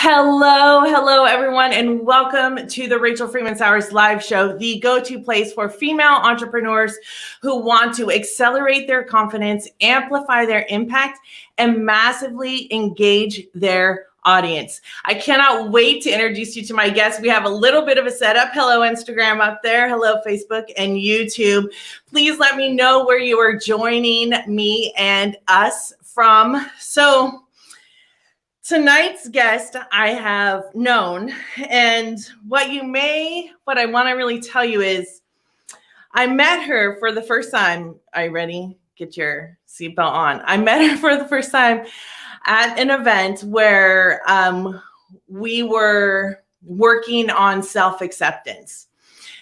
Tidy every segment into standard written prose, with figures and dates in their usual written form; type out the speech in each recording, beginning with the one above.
Hello, everyone, and welcome to the Rachel Freeman Sowers live show, the go-to place for female entrepreneurs who want to accelerate their confidence, amplify their impact, and massively engage their audience. I cannot wait to introduce you to my guests. We have a little bit of a setup. Hello, Instagram up there. Hello, Facebook and YouTube. Please let me know where you are joining me and us from. So, tonight's guest I have known, and what I want to really tell you is I met her for the first time. Are you ready? Get your seatbelt on. I met her for the first time at an event where we were working on self-acceptance.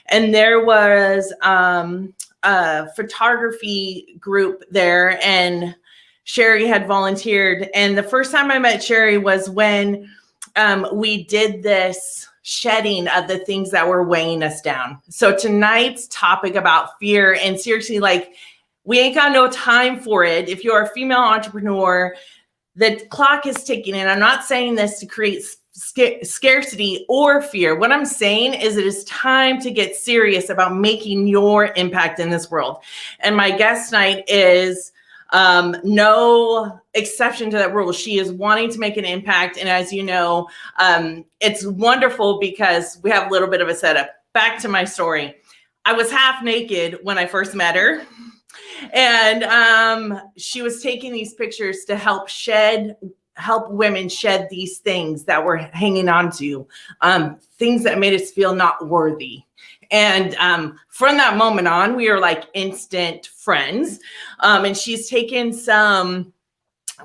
And there was a photography group there, and Sherry had volunteered. And the first time I met Sherry was when we did this shedding of the things that were weighing us down. So tonight's topic about fear, and seriously, like, we ain't got no time for it. If you're a female entrepreneur, the clock is ticking. And I'm not saying this to create scarcity or fear. What I'm saying is it is time to get serious about making your impact in this world. And my guest tonight is no exception to that rule. She is wanting to make an impact. And as you know, it's wonderful because we have a little bit of a setup. Back to my story. I was half naked when I first met her. And she was taking these pictures to help women shed these things that we're hanging on to, things that made us feel not worthy. And from that moment on, we are like instant friends. And she's taken some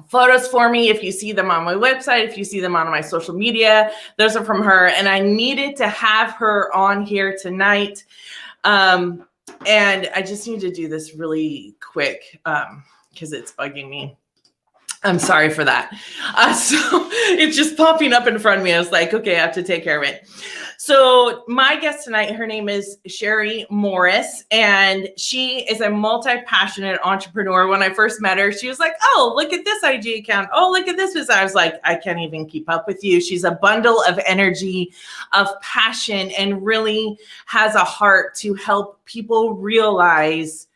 photos for me. If you see them on my website, if you see them on my social media, those are from her. And I needed to have her on here tonight. And I just need to do this really quick because it's bugging me. I'm sorry for that. So it's just popping up in front of me. I was like, okay, I have to take care of it. So my guest tonight, her name is Sherry Morris, and she is a multi-passionate entrepreneur. When I first met her, she was like, oh, look at this IG account. Oh, look at this. I was like, I can't even keep up with you. She's a bundle of energy, of passion, and really has a heart to help people realize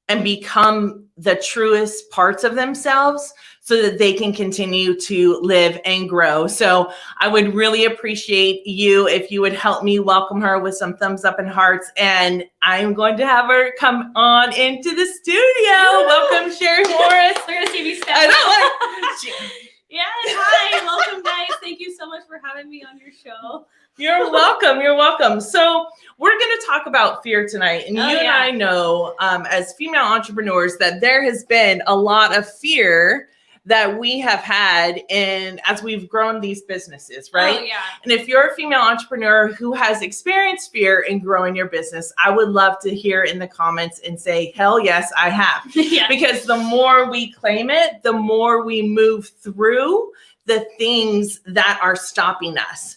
and become the truest parts of themselves so that they can continue to live and grow. So I would really appreciate you if you would help me welcome her with some thumbs up and hearts. And I'm going to have her come on into the studio. Welcome, Sherry Morris. They're going to see me step. I know. Yes, hi. Welcome, guys. Thank you so much for having me on your show. You're welcome. You're welcome. So we're going to talk about fear tonight. And and I know as female entrepreneurs that there has been a lot of fear that we have had as we've grown these businesses, right? Oh, yeah. And if you're a female entrepreneur who has experienced fear in growing your business, I would love to hear in the comments and say, hell yes, I have. Yeah. Because the more we claim it, the more we move through the things that are stopping us.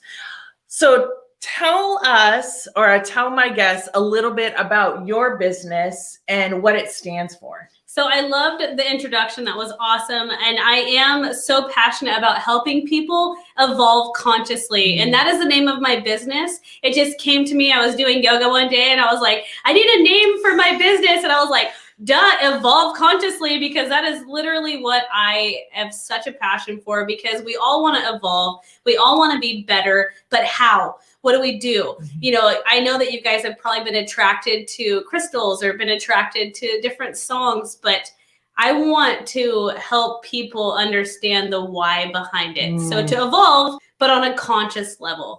So tell us, or tell my guests, a little bit about your business and what it stands for. So I loved the introduction. That was awesome. And I am so passionate about helping people evolve consciously. And that is the name of my business. It just came to me. I was doing yoga one day and I was like, I need a name for my business. And I was like, evolve consciously, because that is literally what I have such a passion for, because we all want to evolve. We all want to be better, but how? What do we do? You know, I know that you guys have probably been attracted to crystals or been attracted to different songs, but I want to help people understand the why behind it. So to evolve, but on a conscious level.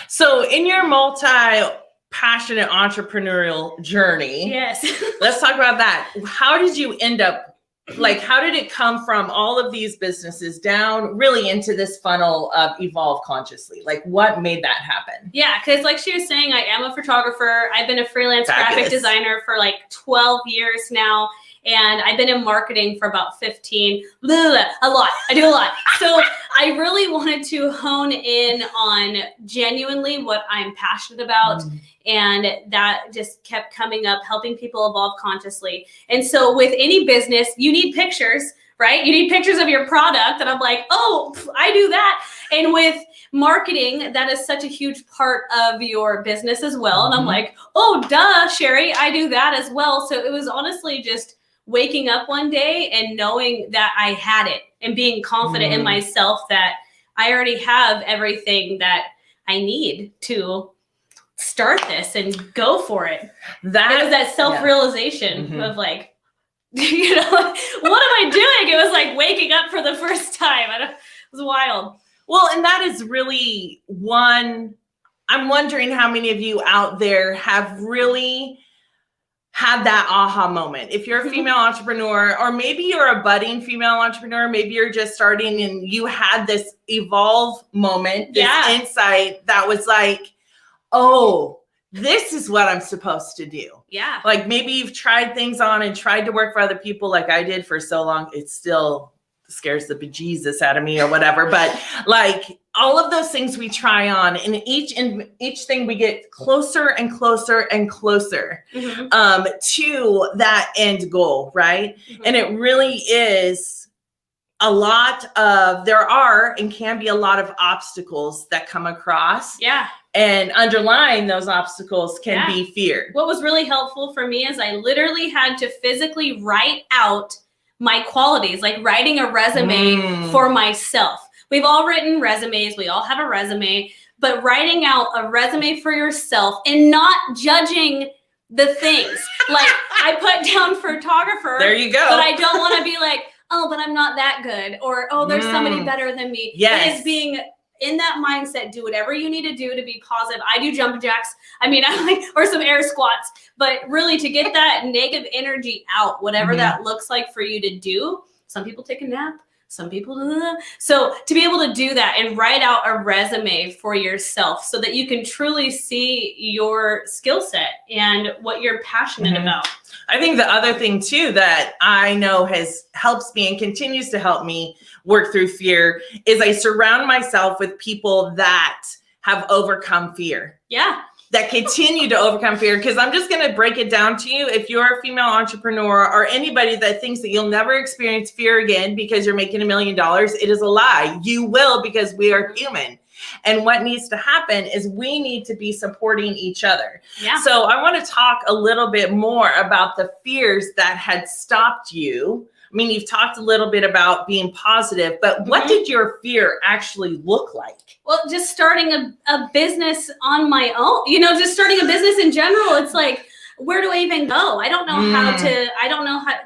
So in your multi-passionate entrepreneurial journey, yes, let's talk about that. How did you end up, like, how did it come from all of these businesses down really into this funnel of evolve consciously? Like, what made that happen? Yeah, because like she was saying, I am a photographer. I've been a freelance graphic designer for like 12 years now. And I've been in marketing for about 15, a lot. I do a lot. So I really wanted to hone in on genuinely what I'm passionate about. And that just kept coming up, helping people evolve consciously. And so with any business, you need pictures, right? You need pictures of your product. And I'm like, oh, I do that. And with marketing, that is such a huge part of your business as well. And I'm Mhm. like, oh, duh, Sherry, I do that as well. So it was honestly just waking up one day and knowing that I had it and being confident in myself that I already have everything that I need to start this and go for it. That It was that self-realization Mhm. of like, you know, what am I doing? It was like waking up for the first time. It was wild. Well, and that is really one. I'm wondering how many of you out there have really had that aha moment. If you're a female entrepreneur, or maybe you're a budding female entrepreneur, maybe you're just starting and you had this evolve moment, this insight that was like, oh, this is what I'm supposed to do. Yeah. Like maybe you've tried things on and tried to work for other people like I did for so long. It still scares the bejesus out of me or whatever. But like all of those things we try on, and each thing we get closer and closer and closer to that end goal, right? And it really is a lot of, there are and can be a lot of obstacles that come across. Yeah. And underlying those obstacles can be fear. What was really helpful for me is I literally had to physically write out my qualities, like writing a resume for myself. We've all written resumes. We all have a resume, but writing out a resume for yourself and not judging the things. Like I put down photographer. There you go. But I don't want to be like, oh, but I'm not that good. Or, oh, there's somebody better than me. Yes. It is being in that mindset, do whatever you need to do to be positive. I do jump jacks. I mean, I like, or some air squats, but really to get that negative energy out, whatever that looks like for you to do. Some people take a nap, some people, so to be able to do that and write out a resume for yourself so that you can truly see your skill set and what you're passionate about. I think the other thing too that I know helps me and continues to help me work through fear is I surround myself with people that have overcome fear. Yeah. That continue to overcome fear. Because I'm just going to break it down to you. If you're a female entrepreneur or anybody that thinks that you'll never experience fear again because you're making $1 million, it is a lie. You will, because we are human. And what needs to happen is we need to be supporting each other. Yeah. So I want to talk a little bit more about the fears that had stopped you. I mean, you've talked a little bit about being positive, but what did your fear actually look like? Well, just starting a business on my own, you know, just starting a business in general. It's like, where do I even go? I don't know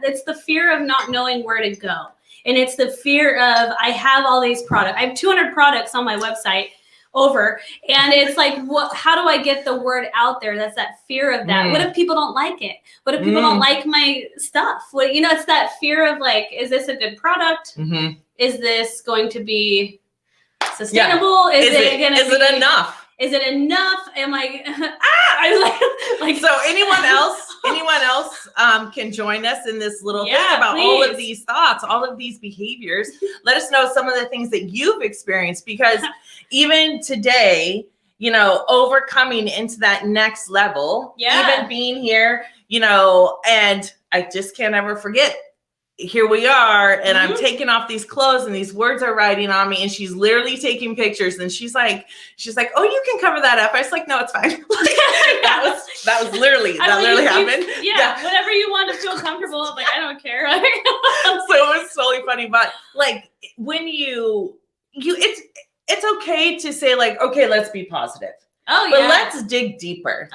it's the fear of not knowing where to go. And it's the fear of, I have all these products. I have 200 products on my website and it's like, how do I get the word out there? That's that fear of that. What if people don't like it? What if people don't like my stuff? What, you know, it's that fear of like, is this a good product? Is this going to be sustainable? Is it enough? Is it enough? Am I? I was like. So anyone else can join us in this little thing about all of these thoughts, all of these behaviors. Let us know some of the things that you've experienced, because even today, you know, overcoming into that next level, even being here, you know, and I just can't ever forget. Here we are, and I'm taking off these clothes and these words are writing on me, and she's literally taking pictures, and she's like, oh, you can cover that up. I was like, no, it's fine. that was literally happened. Yeah, whatever you want to feel comfortable, like I don't care. So it was totally funny, but like when it's okay to say like, okay, let's be positive. Oh yeah. But let's dig deeper.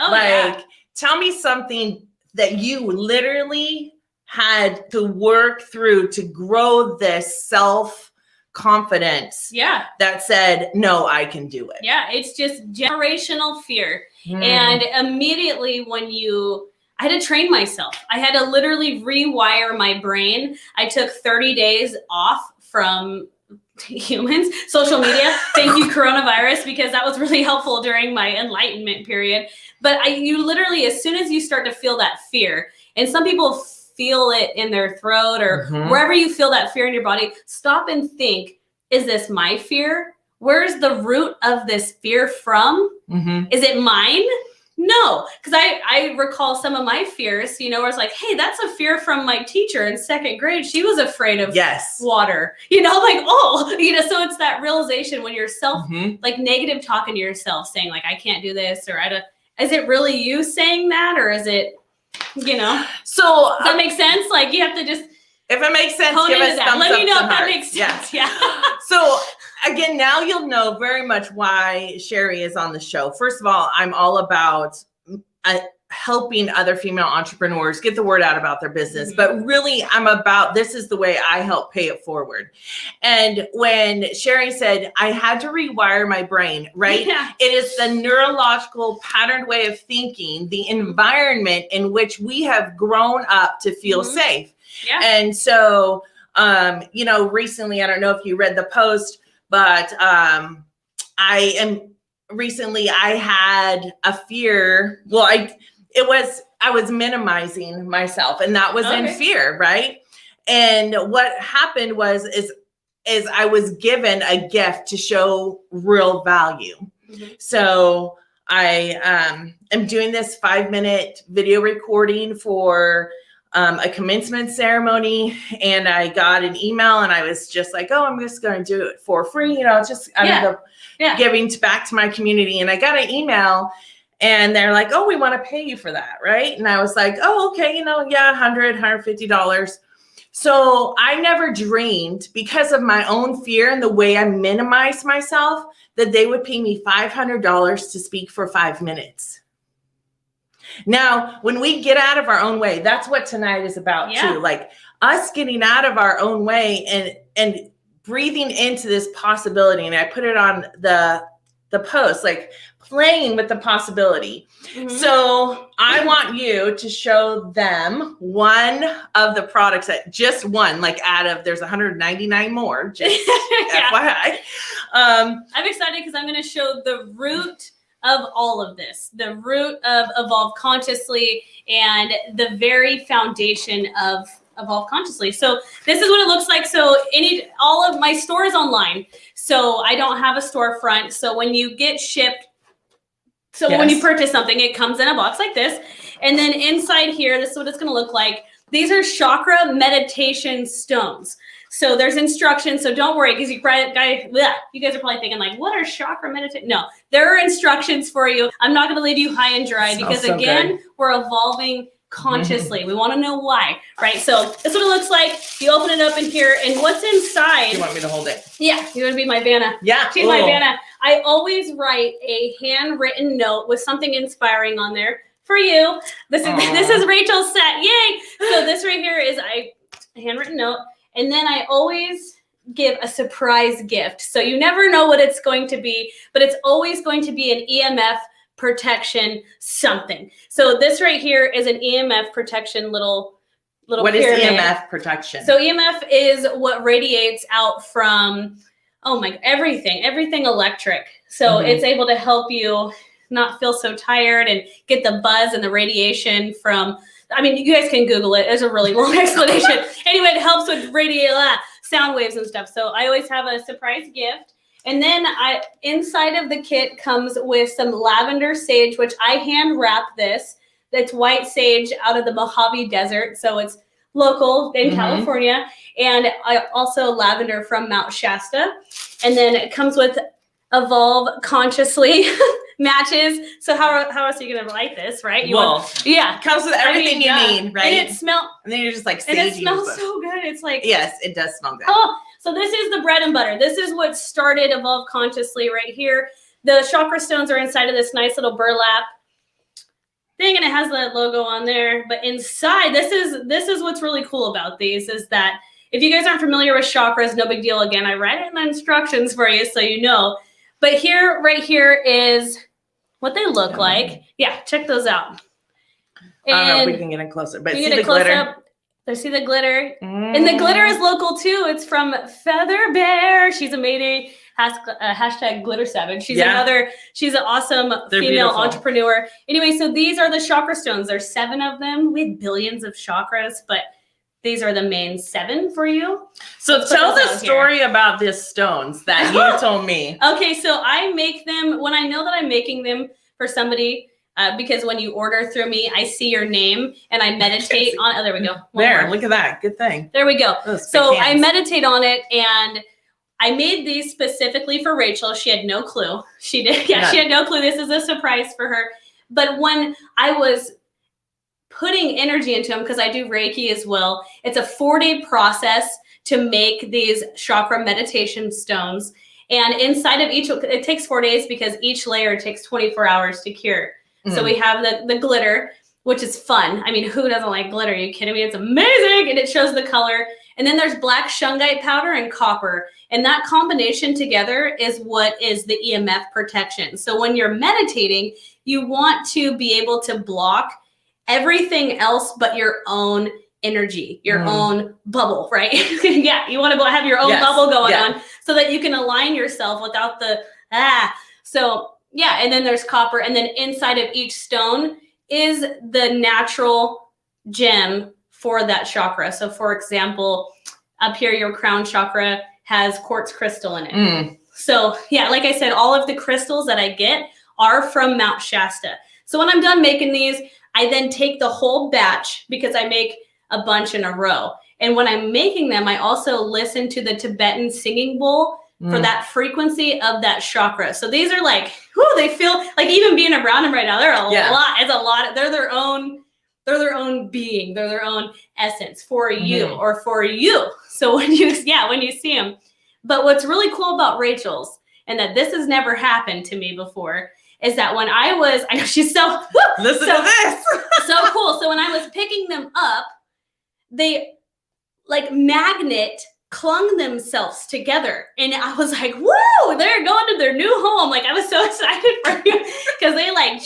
Tell me something that you literally had to work through to grow this self-confidence that said, no, I can do it. Yeah, it's just generational fear. And immediately I had to train myself. I had to literally rewire my brain. I took 30 days off from humans, social media. Thank you, coronavirus, because that was really helpful during my enlightenment period. But you literally, as soon as you start to feel that fear, and some people feel it in their throat or wherever you feel that fear in your body, stop and think, is this my fear? Where's the root of this fear from? Is it mine? No, because I recall some of my fears, where it's like, hey, that's a fear from my teacher in second grade. She was afraid of water, like, oh, so it's that realization when you're like negative talking to yourself saying like, I can't do this, or is it really you saying that, or is it, so does that make sense? Like you have to just, if it makes sense, give us thumbs let me know up if that hearts. makes sense. Yeah. So again, now you'll know very much why Sherry is on the show. First of all, I'm all about helping other female entrepreneurs get the word out about their business. But really, I'm about, this is the way I help pay it forward. And when Sherry said, I had to rewire my brain, right? Yeah. It is the neurological patterned way of thinking, the environment in which we have grown up to feel safe. Yeah. And so, recently, I don't know if you read the post, but I had a fear. Well, I was minimizing myself, and that was in fear, right? And what happened is I was given a gift to show real value. So I am doing this 5-minute video recording for a commencement ceremony, and I got an email, and I was just like, oh, I'm just going to do it for free, just out of the giving back to my community. And I got an email, and they're like, oh, we want to pay you for that, right? And I was like, oh, okay, $100, $150. So I never dreamed, because of my own fear and the way I minimized myself, that they would pay me $500 to speak for 5 minutes. Now, when we get out of our own way, that's what tonight is about too. Like us getting out of our own way and breathing into this possibility. And I put it on the post, like playing with the possibility. So I want you to show them one of the products, that just one, like there's 199 more, just FYI. I'm excited because I'm going to show the root of all of this, the root of Evolve Consciously and the very foundation of Evolve Consciously. So this is what it looks like. So all of my store is online. So I don't have a storefront. So when you get shipped, when you purchase something, it comes in a box like this. And then inside here, this is what it's going to look like. These are chakra meditation stones. So there's instructions. So don't worry, because you guys are probably thinking like, what are chakra meditation? No, there are instructions for you. I'm not going to leave you high and dry because we're evolving consciously. We want to know why, right? So that's what it looks like. You open it up in here, and what's inside? You want me to hold it? Yeah, you want to be my Vanna. Yeah, she's my Vanna. I always write a handwritten note with something inspiring on there for you. This is Rachel's set. Yay! So this right here is a handwritten note. And then I always give a surprise gift. So you never know what it's going to be, but it's always going to be an EMF protection something. So this right here is an EMF protection little What pyramid. Is EMF protection? So EMF is what radiates out from, everything electric. So it's able to help you not feel so tired and get the buzz and the radiation from, you guys can Google it. There's a really long explanation. Anyway, it helps with sound waves and stuff. So I always have a surprise gift. And then inside of the kit comes with some lavender sage, which I hand wrap this. That's white sage out of the Mojave Desert. So it's local in California. And I also lavender from Mount Shasta. And then it comes with Evolve Consciously matches. So how else are you going to like this, right? It comes with everything you need, right? And it smells. And then you're just like, and it smells so good. It's like, yes, it does smell good. Oh, so this is the bread and butter. This is what started Evolve Consciously right here. The chakra stones are inside of this nice little burlap thing, and it has the logo on there. But inside, this is what's really cool about these is that if you guys aren't familiar with chakras, no big deal. Again, I write it in the instructions for you so you know. But right here is what they look like. Yeah, check those out. And I don't know if we can get in closer, but see the glitter. See the glitter? And the glitter is local too. It's from Feather Bear. She's amazing. Hashtag Glitter Savage. She's an awesome female entrepreneur. Anyway, so these are the chakra stones. There's 7 of them. We have billions of chakras, but these are the main 7 for you. So tell the story about these stones that you told me. Okay, so I make them when I know that I'm making them for somebody. because when you order through me, I see your name and I meditate on. Oh, there we go. Look at that. Good thing. There we go. Those So big I hands. meditate on it, and I made these specifically for Rachel. She had no clue. She did. Yeah, she had no clue. This is a surprise for her. But when I was putting energy into them, because I do Reiki as well, it's a 4-day process to make these chakra meditation stones. And inside of each, it takes 4 days because each layer takes 24 hours to cure. So we have the glitter, which is fun. I mean, who doesn't like glitter? Are you kidding me? It's amazing. And it shows the color. And then there's black shungite powder and copper. And that combination together is what is the EMF protection. So when you're meditating, you want to be able to block everything else but your own energy, your own bubble, right? Yeah, you want to have your own bubble going on so that you can align yourself without the So yeah, and then there's copper, and then inside of each stone is the natural gem for that chakra. So for example, up here, your crown chakra has quartz crystal in it. So yeah, like I said, all of the crystals that I get are from Mount Shasta. So when I'm done making these, I then take the whole batch because I make a bunch in a row. And when I'm making them, I also listen to the Tibetan singing bowl for that frequency of that chakra. So these are like, whoo, they feel like even being around them right now, they're a lot. It's a lot. They're their own being. They're their own essence for you or for you. So when you see them. But what's really cool about Rachel's, and that this has never happened to me before, is that when I know she's so, listen to this. So cool. So when I was picking them up, they like magnet clung themselves together. And I was like, whoa, they're going to their new home. Like I was so excited for you because they like,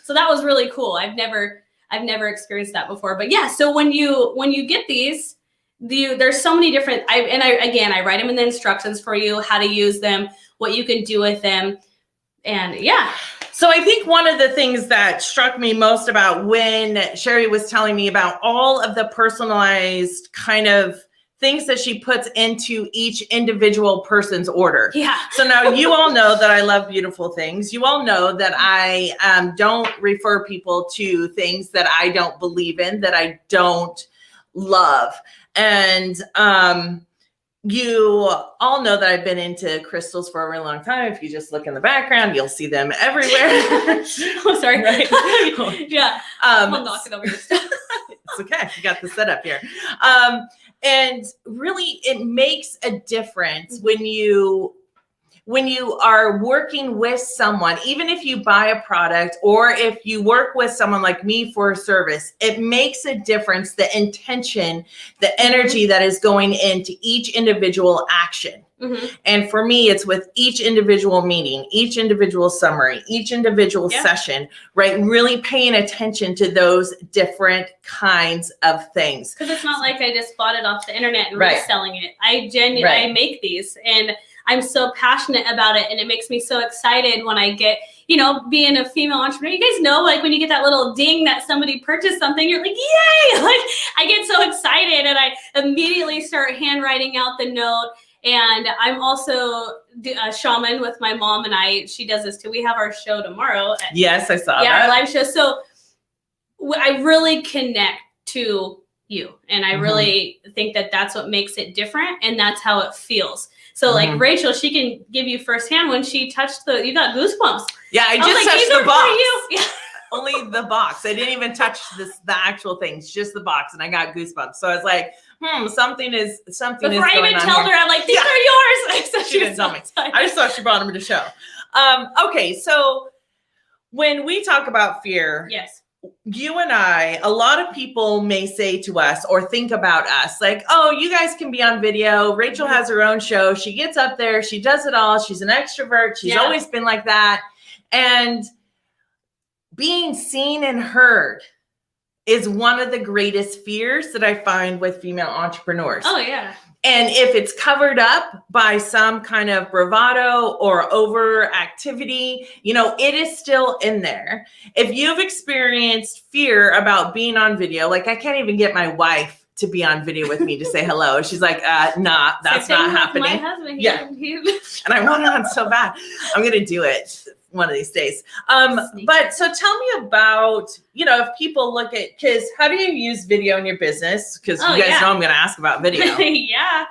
so that was really cool. I've never experienced that before, but yeah. So when you get these, there's so many different, I write them in the instructions for you, how to use them, what you can do with them. And yeah. So I think one of the things that struck me most about when Sherry was telling me about all of the personalized kind of things that she puts into each individual person's order. Yeah. So now you all know that I love beautiful things. You all know that I don't refer people to things that I don't believe in, that I don't love. And you all know that I've been into crystals for a really long time. If you just look in the background, you'll see them everywhere. Oh, sorry. Right. Yeah. I'm knocking over your stuff. It's okay. You got the setup here. And really, it makes a difference when you are working with someone, even if you buy a product or if you work with someone like me for a service, it makes a difference, the intention, the energy that is going into each individual action. And for me, it's with each individual meeting, each individual summary, each individual session, right? Really paying attention to those different kinds of things. Because it's not like I just bought it off the internet and reselling it. I make these, and I'm so passionate about it, and it makes me so excited when I get, being a female entrepreneur. You guys know, like when you get that little ding that somebody purchased something, you're like, yay! Like I get so excited, and I immediately start handwriting out the note. And I'm also a shaman with my mom, and she does this too. We have our show tomorrow. Yes, I saw that. Yeah, our live show. So I really connect to you, and I really think that that's what makes it different, and that's how it feels. So like Rachel, she can give you firsthand when she touched you got goosebumps. Yeah, I just touched the box. Yeah. Only the box. I didn't even touch the actual things, just the box, and I got goosebumps. So I was like, something is Before going on. I even told her, I'm like, these are yours. So she didn't tell me. I just thought she brought them to show. Okay, so when we talk about fear, you and I, a lot of people may say to us or think about us like, oh, you guys can be on video. Rachel has her own show. She gets up there. She does it all. She's an extrovert. She's always been like that. And being seen and heard is one of the greatest fears that I find with female entrepreneurs. Oh, yeah. And if it's covered up by some kind of bravado or over activity, it is still in there. If you've experienced fear about being on video, like I can't even get my wife to be on video with me to say hello. She's like, nah, that's not happening. My husband, and I want it on so bad. I'm going to do it one of these days. But so tell me about, you know, if people look at, because how do you use video in your business? Because you guys know I'm going to ask about video. Yeah.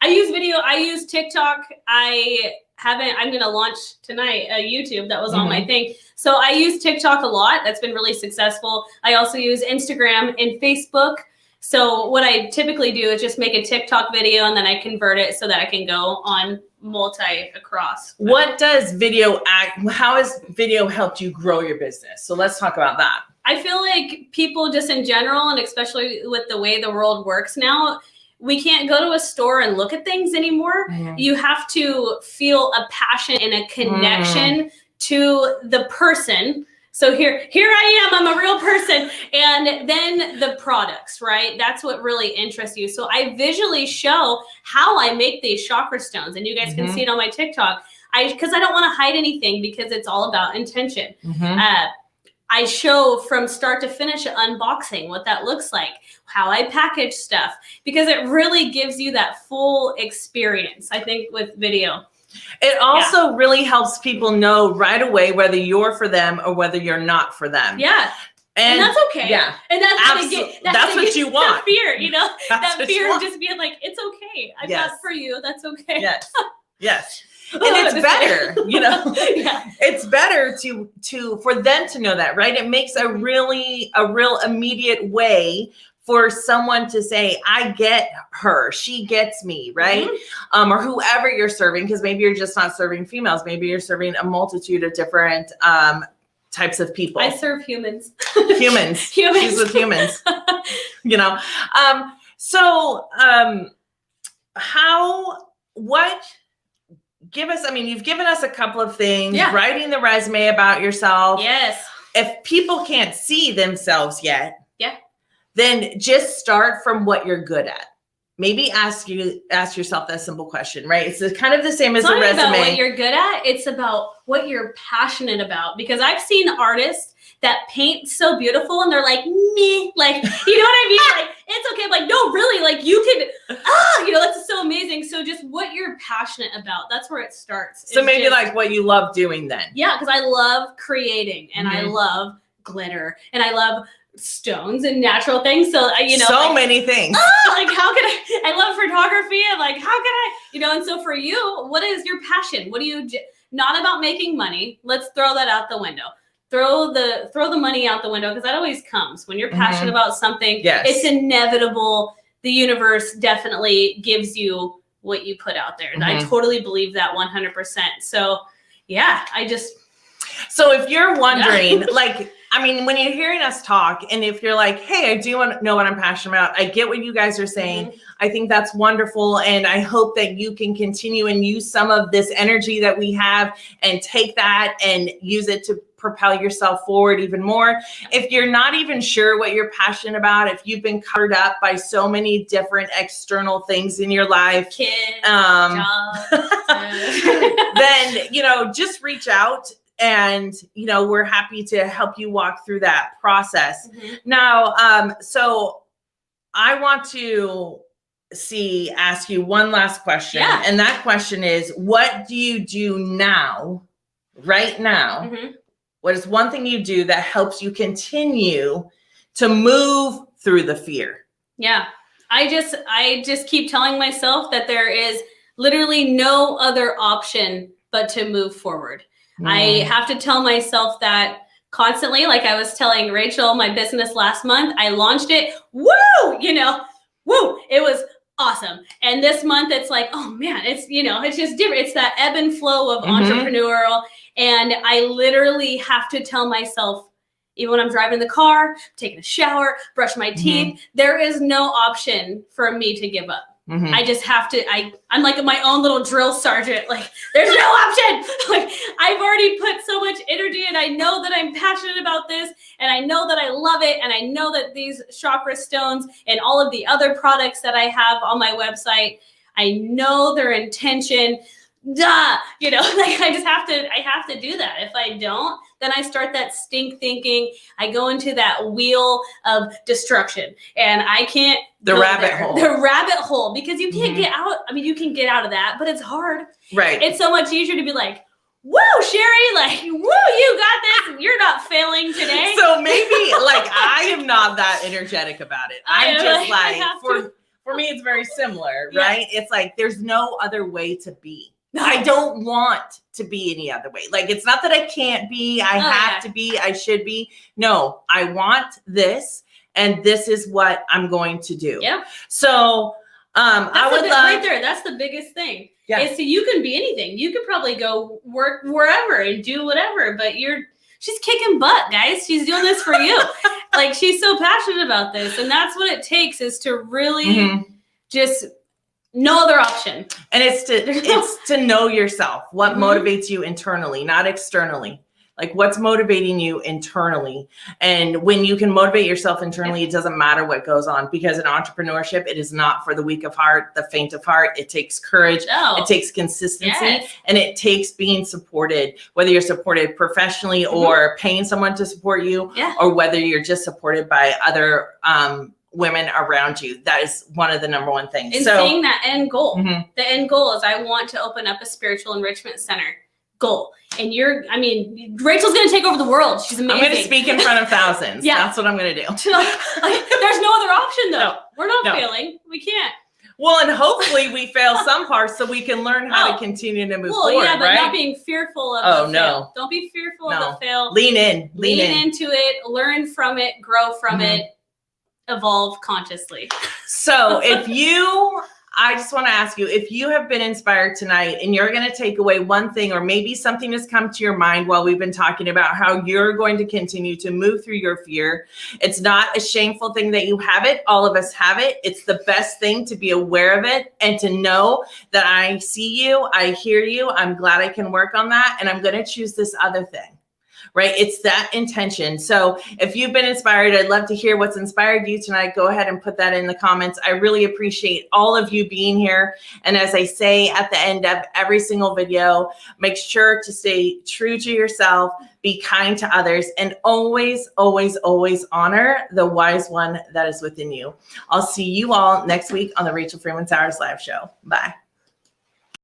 I use video. I use TikTok. I'm going to launch tonight a YouTube. That was on my thing. So I use TikTok a lot. That's been really successful. I also use Instagram and Facebook. So what I typically do is just make a TikTok video and then I convert it so that I can go on across. What does how has video helped you grow your business? So let's talk about that. I feel like people just in general, and especially with the way the world works now, we can't go to a store and look at things anymore. You have to feel a passion and a connection to the person. So here I am, I'm a real person. And then the products, right? That's what really interests you. So I visually show how I make these chakra stones, and you guys can see it on my TikTok. Because I don't want to hide anything, because it's all about intention. I show from start to finish an unboxing, what that looks like, how I package stuff, because it really gives you that full experience, I think, with video. It also really helps people know right away whether you're for them or whether you're not for them. Yeah. And that's okay. Yeah. And that's what you want. That fear, you know, That fear of just being like, it's okay. I'm not for you. That's okay. Yes. Yes. And it's better, you know, it's better for them to know that, right? It makes a real immediate way for someone to say, I get her, she gets me, right? Or whoever you're serving, because maybe you're just not serving females. Maybe you're serving a multitude of different types of people. I serve humans. Humans. She's with humans, you know? You've given us a couple of things, writing the resume about yourself. Yes. If people can't see themselves yet, then just start from what you're good at. Maybe ask yourself that simple question, right? It's kind of the same as a resume. It's not about what you're good at. It's about what you're passionate about. Because I've seen artists that paint so beautiful and they're like, meh, like, you know what I mean? Like, it's okay. Like, no, really, like you could, you know, that's so amazing. So just what you're passionate about, that's where it starts. So maybe like what you love doing then. Yeah, because I love creating and I love glitter and I love stones and natural things. So, you know, so many things. Like, how can I love photography and like, how can I, you know, and so for you, what is your passion? What do you, not about making money. Let's throw that out the window. Throw the money out the window, because that always comes when you're passionate about something. It's inevitable. The universe definitely gives you what you put out there. I totally believe that 100%. So yeah, so if you're wondering, like, I mean, when you're hearing us talk, and if you're like, hey, I do want to know what I'm passionate about, I get what you guys are saying. I think that's wonderful. And I hope that you can continue and use some of this energy that we have and take that and use it to propel yourself forward even more. If you're not even sure what you're passionate about, if you've been covered up by so many different external things in your life, kids, jobs, then, you know, just reach out. And, you know, we're happy to help you walk through that process. Now, so I want to ask you one last question. And that question is, what do you do now, right now? What is one thing you do that helps you continue to move through the fear? Yeah. I just keep telling myself that there is literally no other option but to move forward. I have to tell myself that constantly. Like I was telling Rachel, my business last month, I launched it. Woo! You know, woo! It was awesome. And this month it's like, oh man, it's, you know, it's just different. It's that ebb and flow of entrepreneurial. And I literally have to tell myself, even when I'm driving the car, taking a shower, brush my teeth, there is no option for me to give up. I just have to, I'm like my own little drill sergeant. Like there's no option. Like I've already put so much energy and I know that I'm passionate about this and I know that I love it. And I know that these chakra stones and all of the other products that I have on my website, I know their intention. You know, like I have to do that. If I don't, then I start that stink thinking. I go into that wheel of destruction and I can't. The rabbit hole, because you can't get out. I mean, you can get out of that, but it's hard. Right. It's so much easier to be like, woo, Sherry, like, woo, you got this. You're not failing today. So maybe like I am not that energetic about it. I'm just I like, have for me, it's very similar, Yeah. right? It's like there's no other way to be. I don't want to be any other way. Like, it's not that I can't be, I have to be, I should be. No, I want this, and this is what I'm going to do. Yeah. So I would love right there. That's the biggest thing. Yeah. Is so you can be anything. You could probably go work wherever and do whatever, but she's kicking butt, guys. She's doing this for you. Like, she's so passionate about this, and that's what it takes, is to really just no other option. And it's to know yourself, what motivates you internally, not externally. Like, what's motivating you internally. And when you can motivate yourself internally, it doesn't matter what goes on, because in entrepreneurship, it is not for the weak of heart, the faint of heart. It takes courage. It takes consistency, and it takes being supported, whether you're supported professionally or paying someone to support you, or whether you're just supported by other women around you. That is one of the number one things. And seeing that end goal. The end goal is, I want to open up a spiritual enrichment center. Goal. And Rachel's going to take over the world. She's amazing. I'm going to speak in front of thousands. That's what I'm going to do. There's no other option, though. No. We're not failing. We can't. Well, and hopefully we fail some parts so we can learn how to continue to move forward, but right? not being fearful of the fail. Don't be fearful of the fail. Lean in. Lean into it. Learn from it. Grow from it. Evolve consciously. So I just want to ask you, if you have been inspired tonight and you're going to take away one thing, or maybe something has come to your mind while we've been talking about how you're going to continue to move through your fear. It's not a shameful thing that you have it. All of us have it. It's the best thing to be aware of it and to know that I see you, I hear you. I'm glad I can work on that. And I'm going to choose this other thing. Right? It's that intention. So if you've been inspired, I'd love to hear what's inspired you tonight. Go ahead and put that in the comments. I really appreciate all of you being here. And as I say at the end of every single video, make sure to stay true to yourself, be kind to others, and always, always, always honor the wise one that is within you. I'll see you all next week on the Rachel Freeman Sowers Live Show. Bye.